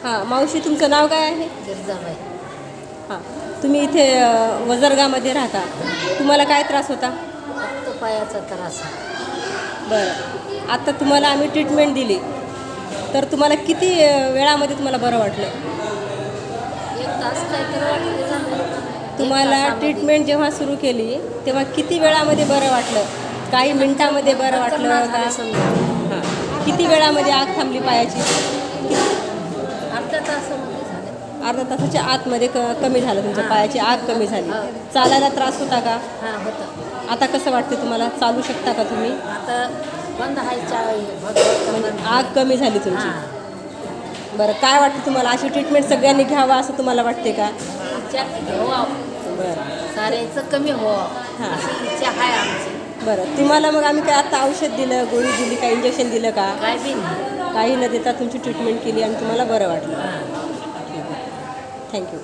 हां मावशी, तुमचं नाव काय आहे? गिरजाबाई. हां, तुम्ही इथे वजरगामध्ये राहता. तुम्हाला काय त्रास होता? फक्त पायाचा त्रास आहे. बरं, आता तुम्हाला आम्ही ट्रीटमेंट दिली, तर तुम्हाला किती वेळामध्ये तुम्हाला बरं वाटलं? 1 तास काहीतरी वाटलं झालं. तुम्हाला ट्रीटमेंट जेव्हा सुरू केली तेव्हा किती वेळामध्ये बरं वाटलं? काही मिनिटामध्ये बरं वाटलं का? हां, किती वेळामध्ये आग थांबली पायाची? अर्ध्या तासामध्ये झालं. अर्ध्या तासाच्या आतमध्ये कमी झालं, तुमच्या पायाची आग कमी झाली. चालायला त्रास होता का? हां होतं. आता कसं वाटते तुम्हाला? चालू शकता का तुम्ही? आता बंद आहे चहा. आग कमी झाली तुमची. हां, बरं, काय वाटतं तुम्हाला? अशी ट्रीटमेंट सगळ्यांनी घ्यावा असं तुम्हाला वाटते का? इच्छा हो, बरं साऱ्याचं कमी हो हां. अशी इच्छा आहे आमची. बरं, तुम्हाला मग आम्ही काय आता औषध दिलं, गोळी दिली, काय इंजेक्शन दिलं का? काय बी नाही. काही न देता तुमची ट्रीटमेंट केली आणि तुम्हाला बरं वाटलं. हां. थँक्यू.